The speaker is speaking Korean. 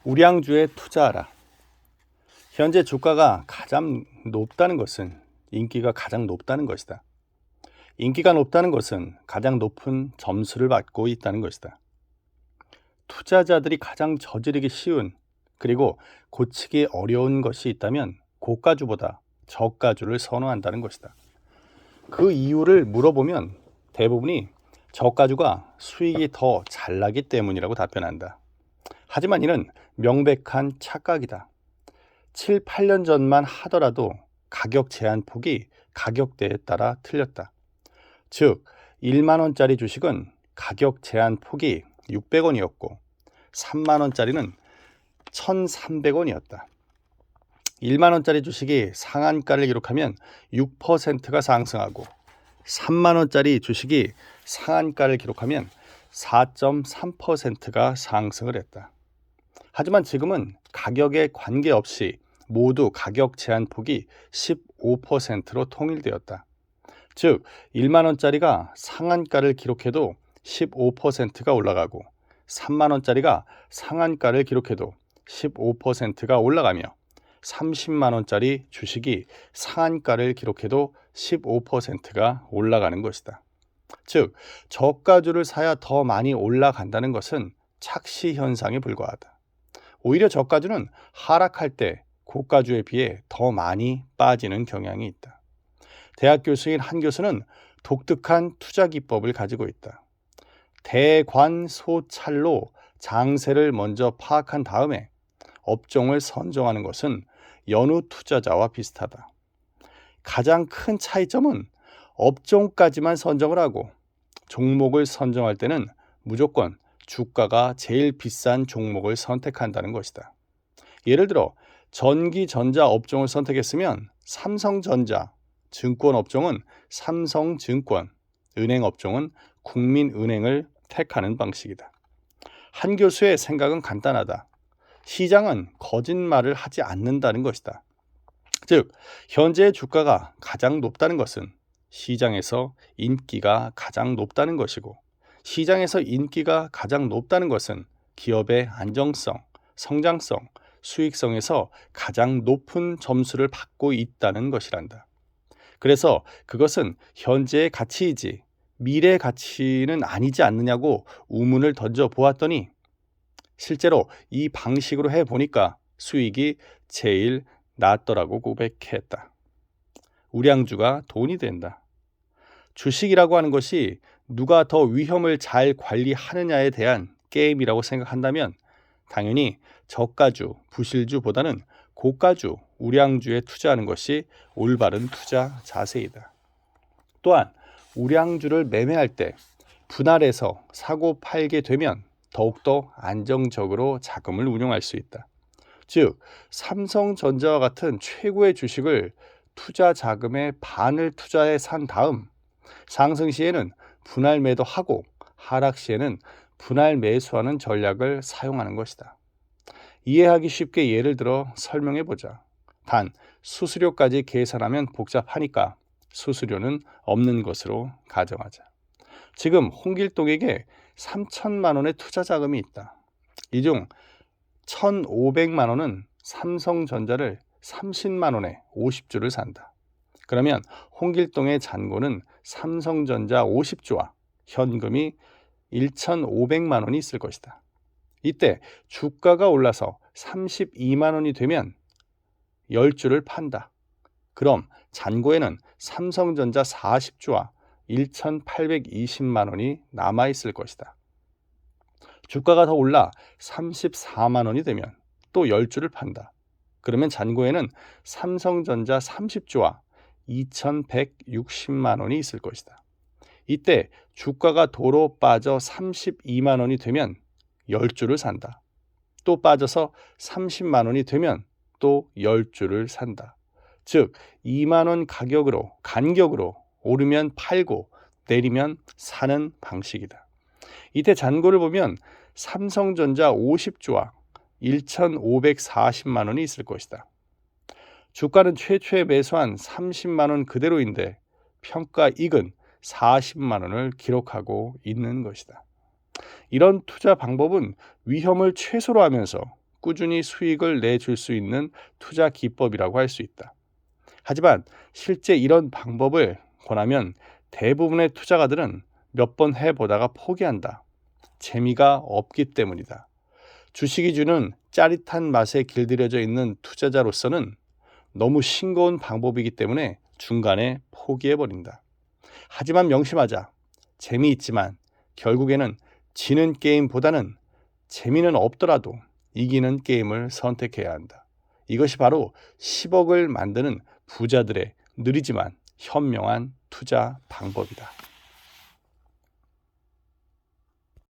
우량주에 투자하라. 현재 주가가 가장 높다는 것은 인기가 가장 높다는 것이다. 인기가 높다는 것은 가장 높은 점수를 받고 있다는 것이다. 투자자들이 가장 저지르기 쉬운 그리고 고치기 어려운 것이 있다면 고가주보다 저가주를 선호한다는 것이다. 그 이유를 물어보면 대부분이 저가주가 수익이 더 잘 나기 때문이라고 답변한다. 하지만 이는 명백한 착각이다. 7, 8년 전만 하더라도 가격 제한 폭이 가격대에 따라 틀렸다. 즉 1만원짜리 주식은 가격 제한 폭이 600원이었고 3만원짜리는 1,300원이었다. 1만원짜리 주식이 상한가를 기록하면 6%가 상승하고 3만원짜리 주식이 상한가를 기록하면 4.3%가 상승을 했다. 하지만 지금은 가격에 관계없이 모두 가격 제한 폭이 15%로 통일되었다. 즉 1만원짜리가 상한가를 기록해도 15%가 올라가고 3만원짜리가 상한가를 기록해도 15%가 올라가며 30만원짜리 주식이 상한가를 기록해도 15%가 올라가는 것이다. 즉 저가주를 사야 더 많이 올라간다는 것은 착시 현상에 불과하다. 오히려 저가주는 하락할 때 고가주에 비해 더 많이 빠지는 경향이 있다. 대학 교수인 한 교수는 독특한 투자 기법을 가지고 있다. 대관소찰로 장세를 먼저 파악한 다음에 업종을 선정하는 것은 연우 투자자와 비슷하다. 가장 큰 차이점은 업종까지만 선정을 하고 종목을 선정할 때는 무조건 주가가 제일 비싼 종목을 선택한다는 것이다. 예를 들어 전기전자 업종을 선택했으면 삼성전자, 증권 업종은 삼성증권, 은행 업종은 국민은행을 택하는 방식이다. 한 교수의 생각은 간단하다. 시장은 거짓말을 하지 않는다는 것이다. 즉 현재의 주가가 가장 높다는 것은 시장에서 인기가 가장 높다는 것이고 시장에서 인기가 가장 높다는 것은 기업의 안정성, 성장성, 수익성에서 가장 높은 점수를 받고 있다는 것이란다. 그래서 그것은 현재의 가치이지 미래의 가치는 아니지 않느냐고 우문을 던져보았더니 실제로 이 방식으로 해보니까 수익이 제일 낫더라고 고백했다. 우량주가 돈이 된다. 주식이라고 하는 것이 누가 더 위험을 잘 관리하느냐에 대한 게임이라고 생각한다면 당연히 저가주, 부실주보다는 고가주, 우량주에 투자하는 것이 올바른 투자 자세이다. 또한 우량주를 매매할 때 분할해서 사고 팔게 되면 더욱더 안정적으로 자금을 운용할 수 있다. 즉 삼성전자와 같은 최고의 주식을 투자 자금의 반을 투자해 산 다음 상승 시에는 분할 매도하고 하락 시에는 분할 매수하는 전략을 사용하는 것이다. 이해하기 쉽게 예를 들어 설명해 보자. 단 수수료까지 계산하면 복잡하니까 수수료는 없는 것으로 가정하자. 지금 홍길동에게 3천만 원의 투자 자금이 있다. 이 중 1,500만 원은 삼성전자를 30만 원에 50주를 산다. 그러면 홍길동의 잔고는 삼성전자 50주와 현금이 1,500만 원이 있을 것이다. 이때 주가가 올라서 32만 원이 되면 10주를 판다. 그럼 잔고에는 삼성전자 40주와 1,820만 원이 남아있을 것이다. 주가가 더 올라 34만 원이 되면 또 10주를 판다. 그러면 잔고에는 삼성전자 30주와 2,160만 원이 있을 것이다. 이때 주가가 도로 빠져 32만 원이 되면 10주를 산다. 또 빠져서 30만 원이 되면 또 10주를 산다. 즉 2만 원 가격으로 간격으로 오르면 팔고 내리면 사는 방식이다. 이때 잔고를 보면 삼성전자 50주와 1,540만 원이 있을 것이다. 주가는 최초에 매수한 30만 원 그대로인데 평가이익은 40만 원을 기록하고 있는 것이다. 이런 투자 방법은 위험을 최소로 하면서 꾸준히 수익을 내줄 수 있는 투자 기법이라고 할 수 있다. 하지만 실제 이런 방법을 권하면 대부분의 투자가들은 몇 번 해보다가 포기한다. 재미가 없기 때문이다. 주식이 주는 짜릿한 맛에 길들여져 있는 투자자로서는 너무 싱거운 방법이기 때문에 중간에 포기해버린다. 하지만 명심하자. 재미있지만 결국에는 지는 게임보다는 재미는 없더라도 이기는 게임을 선택해야 한다. 이것이 바로 10억을 만드는 부자들의 느리지만 현명한 투자 방법이다.